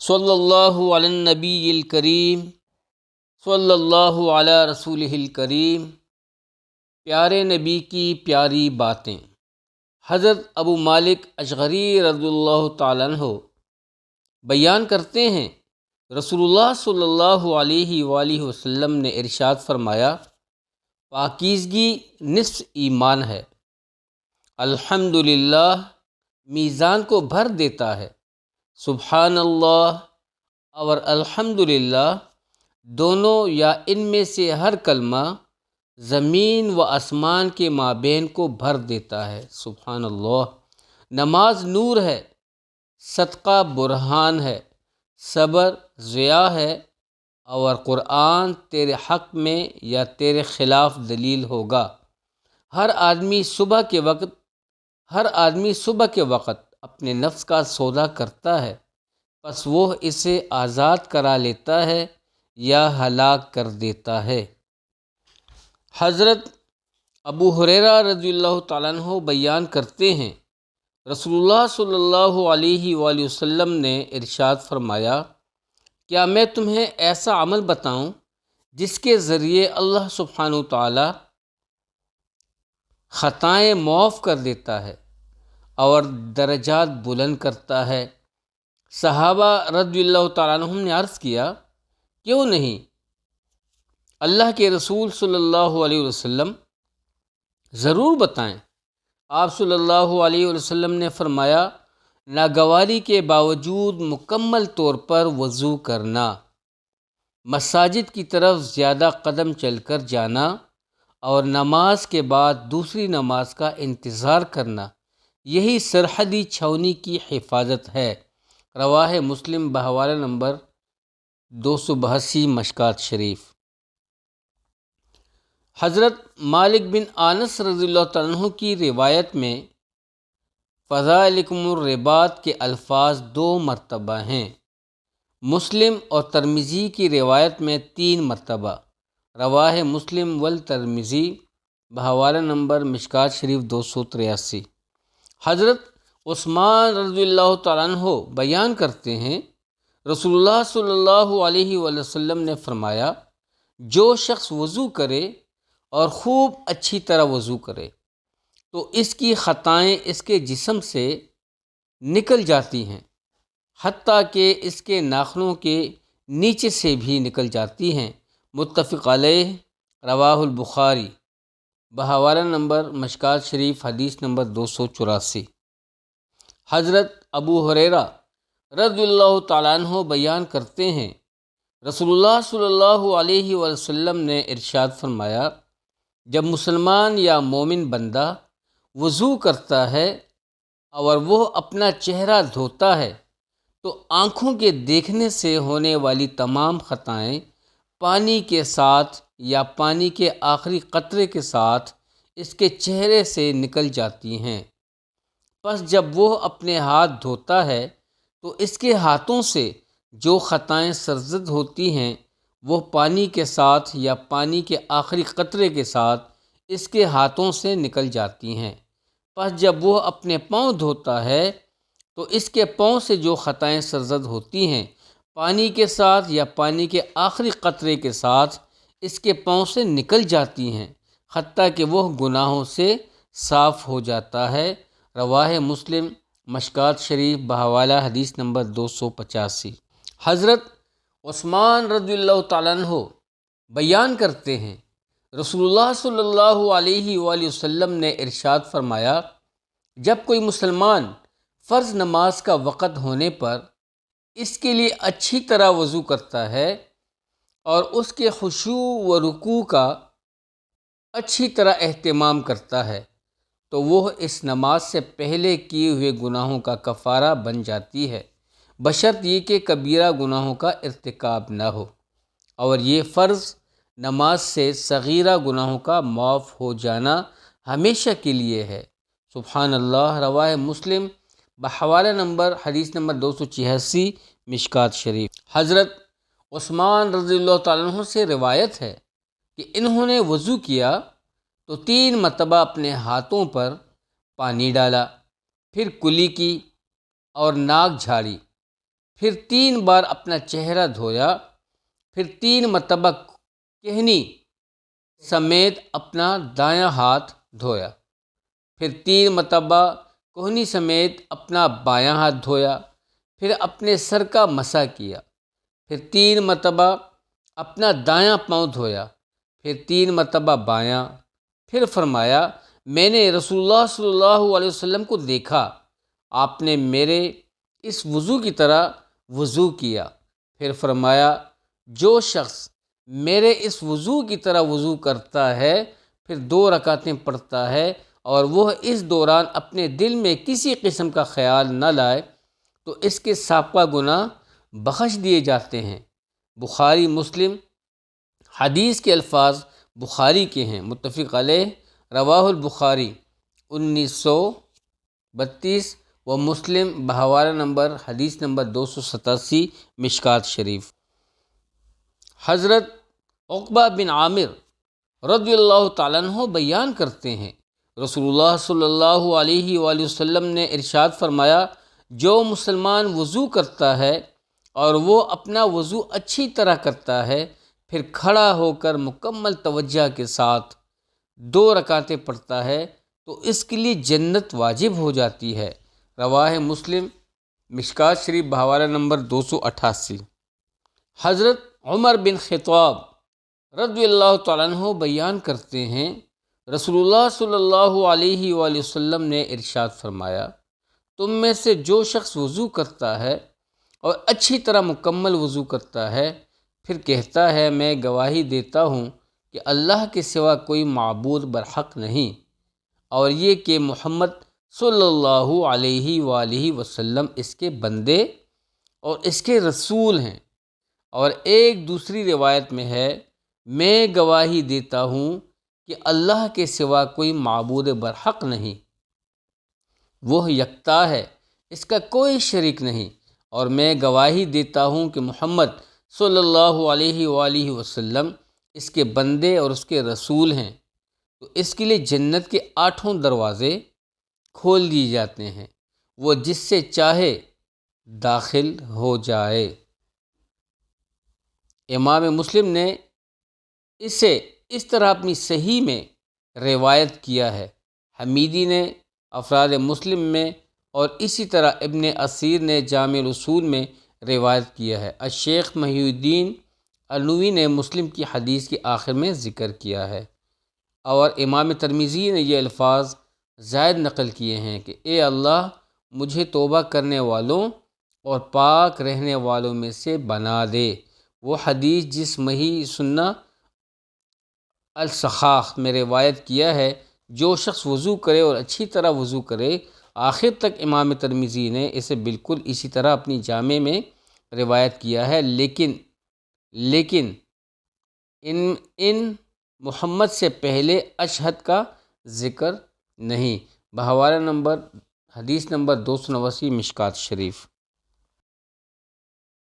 صلی اللہ علی النبی الکریم، صلی اللہ علی رسولہ الکریم۔ پیارے نبی کی پیاری باتیں۔ حضرت ابو مالک اشعری رضی اللہ تعالیٰ عنہ بیان کرتے ہیں، رسول اللہ صلی اللہ علیہ وآلہ وسلم نے ارشاد فرمایا، پاکیزگی نصف ایمان ہے۔ الحمدللہ میزان کو بھر دیتا ہے۔ سبحان اللہ اور الحمدللہ دونوں یا ان میں سے ہر کلمہ زمین و آسمان کے مابین کو بھر دیتا ہے۔ سبحان اللہ۔ نماز نور ہے، صدقہ برہان ہے، صبر ضیاء ہے، اور قرآن تیرے حق میں یا تیرے خلاف دلیل ہوگا۔ ہر آدمی صبح کے وقت اپنے نفس کا سودا کرتا ہے، پس وہ اسے آزاد کرا لیتا ہے یا ہلاک کر دیتا ہے۔ حضرت ابو ہریرہ رضی اللہ تعالیٰ عنہ بیان کرتے ہیں، رسول اللہ صلی اللہ علیہ وآلہ وسلم نے ارشاد فرمایا، کیا میں تمہیں ایسا عمل بتاؤں جس کے ذریعے اللہ سبحانہ وتعالی خطائیں معاف کر دیتا ہے اور درجات بلند کرتا ہے؟ صحابہ رضی اللہ تعالیٰ عنہم نے عرض کیا، کیوں نہیں اللہ کے رسول صلی اللہ علیہ وسلم، ضرور بتائیں۔ آپ صلی اللہ علیہ وسلم نے فرمایا، ناگواری کے باوجود مکمل طور پر وضو کرنا، مساجد کی طرف زیادہ قدم چل کر جانا، اور نماز کے بعد دوسری نماز کا انتظار کرنا، یہی سرحدی چھاؤنی کی حفاظت ہے۔ رواہ مسلم بحوالہ نمبر 282 مشکات شریف۔ حضرت مالک بن انس رضی اللہ تعالیٰ عنہ کی روایت میں فذالکم الرباط کے الفاظ 2 مرتبہ ہیں۔ مسلم اور ترمذی کی روایت میں 3 مرتبہ۔ رواہ مسلم والترمذی بحوالہ نمبر مشکات شریف 283۔ حضرت عثمان رضی اللہ تعالیٰ عنہ بیان کرتے ہیں، رسول اللہ صلی اللہ علیہ وآلہ وسلم نے فرمایا، جو شخص وضو کرے اور خوب اچھی طرح وضو کرے تو اس کی خطائیں اس کے جسم سے نکل جاتی ہیں، حتیٰ کہ اس کے ناخنوں کے نیچے سے بھی نکل جاتی ہیں۔ متفق علیہ، رواہ البخاری بحوالہ نمبر مشکات شریف حدیث نمبر 284۔ حضرت ابو ہریرہ رضی اللہ تعالیٰ عنہ بیان کرتے ہیں، رسول اللہ صلی اللہ علیہ وسلم نے ارشاد فرمایا، جب مسلمان یا مومن بندہ وضو کرتا ہے اور وہ اپنا چہرہ دھوتا ہے تو آنکھوں کے دیکھنے سے ہونے والی تمام خطائیں پانی کے ساتھ یا پانی کے آخری قطرے کے ساتھ اس کے چہرے سے نکل جاتی ہیں۔ پس جب وہ اپنے ہاتھ دھوتا ہے تو اس کے ہاتھوں سے جو خطائیں سرزد ہوتی ہیں وہ پانی کے ساتھ یا پانی کے آخری قطرے کے ساتھ اس کے ہاتھوں سے نکل جاتی ہیں۔ پس جب وہ اپنے پاؤں دھوتا ہے تو اس کے پاؤں سے جو خطائیں سرزد ہوتی ہیں پانی کے ساتھ یا پانی کے آخری قطرے کے ساتھ اس کے پاؤں سے نکل جاتی ہیں، حتیٰ کہ وہ گناہوں سے صاف ہو جاتا ہے۔ رواہ مسلم مشکات شریف بحوالہ حدیث نمبر 285۔ حضرت عثمان رضی اللہ تعالیٰ عنہ بیان کرتے ہیں، رسول اللہ صلی اللہ علیہ وآلہ وسلم نے ارشاد فرمایا، جب کوئی مسلمان فرض نماز کا وقت ہونے پر اس کے لیے اچھی طرح وضو کرتا ہے اور اس کے خشوع و رکوع کا اچھی طرح اہتمام کرتا ہے تو وہ اس نماز سے پہلے کیے ہوئے گناہوں کا کفارہ بن جاتی ہے، بشرط یہ کہ کبیرہ گناہوں کا ارتکاب نہ ہو، اور یہ فرض نماز سے صغیرہ گناہوں کا معاف ہو جانا ہمیشہ کے لیے ہے۔ سبحان اللہ۔ رواہ مسلم بحوالہ نمبر حدیث نمبر 286 مشکات شریف۔ حضرت عثمان رضی اللہ تعالیٰ عنہ سے روایت ہے کہ انہوں نے وضو کیا تو 3 مرتبہ اپنے ہاتھوں پر پانی ڈالا، پھر کلی کی اور ناک جھاڑی، پھر 3 بار اپنا چہرہ دھویا، پھر 3 مرتبہ کہنی سمیت اپنا دایاں ہاتھ دھویا، پھر 3 مرتبہ کوہنی سمیت اپنا بایاں ہاتھ دھویا، پھر اپنے سر کا مسح کیا، پھر 3 مرتبہ اپنا دایاں پاؤں دھویا، پھر 3 مرتبہ بایاں، پھر فرمایا میں نے رسول اللہ صلی اللہ علیہ وسلم کو دیکھا، آپ نے میرے اس وضو کی طرح وضو کیا، پھر فرمایا جو شخص میرے اس وضو کی طرح وضو کرتا ہے، پھر 2 رکعتیں پڑھتا ہے اور وہ اس دوران اپنے دل میں کسی قسم کا خیال نہ لائے تو اس کے سابقہ گناہ بخش دیے جاتے ہیں۔ بخاری مسلم، حدیث کے الفاظ بخاری کے ہیں، متفق علیہ، رواہ البخاری 1932 و مسلم بحوالہ نمبر حدیث نمبر 287 مشکات شریف۔ حضرت عقبہ بن عامر رضی اللہ تعالیٰ عنہ بیان کرتے ہیں، رسول اللہ صلی اللہ علیہ وآلہ وسلم نے ارشاد فرمایا، جو مسلمان وضو کرتا ہے اور وہ اپنا وضو اچھی طرح کرتا ہے، پھر کھڑا ہو کر مکمل توجہ کے ساتھ 2 رکعتیں پڑھتا ہے تو اس کے لیے جنت واجب ہو جاتی ہے۔ رواہ مسلم، مشکات شریف بحوالہ نمبر 288۔ حضرت عمر بن خطاب رضی اللہ تعالیٰ عنہ بیان کرتے ہیں، رسول اللہ صلی اللہ علیہ وآلہ وسلم نے ارشاد فرمایا، تم میں سے جو شخص وضو کرتا ہے اور اچھی طرح مکمل وضو کرتا ہے، پھر کہتا ہے میں گواہی دیتا ہوں کہ اللہ کے سوا کوئی معبود برحق نہیں، اور یہ کہ محمد صلی اللہ علیہ وآلہ وسلم اس کے بندے اور اس کے رسول ہیں، اور ایک دوسری روایت میں ہے میں گواہی دیتا ہوں کہ اللہ کے سوا کوئی معبود برحق نہیں، وہ یکتا ہے، اس کا کوئی شریک نہیں، اور میں گواہی دیتا ہوں کہ محمد صلی اللہ علیہ وآلہ وسلم اس کے بندے اور اس کے رسول ہیں، تو اس کے لیے جنت کے 8 دروازے کھول دیے جاتے ہیں، وہ جس سے چاہے داخل ہو جائے۔ امام مسلم نے اسے اس طرح اپنی صحیح میں روایت کیا ہے، حمیدی نے افراد مسلم میں، اور اسی طرح ابن اسیر نے جامع الاصول میں روایت کیا ہے۔ الشیخ محی الدین النووی نے مسلم کی حدیث کے آخر میں ذکر کیا ہے، اور امام ترمذی نے یہ الفاظ زائد نقل کیے ہیں کہ اے اللہ مجھے توبہ کرنے والوں اور پاک رہنے والوں میں سے بنا دے۔ وہ حدیث جس محی سنہ الصحاح میں روایت کیا ہے، جو شخص وضو کرے اور اچھی طرح وضو کرے، آخر تک امام ترمذی نے اسے بالکل اسی طرح اپنی جامع میں روایت کیا ہے، لیکن ان محمد سے پہلے اشہد کا ذکر نہیں۔ بحوالہ نمبر حدیث نمبر 289 مشکات شریف۔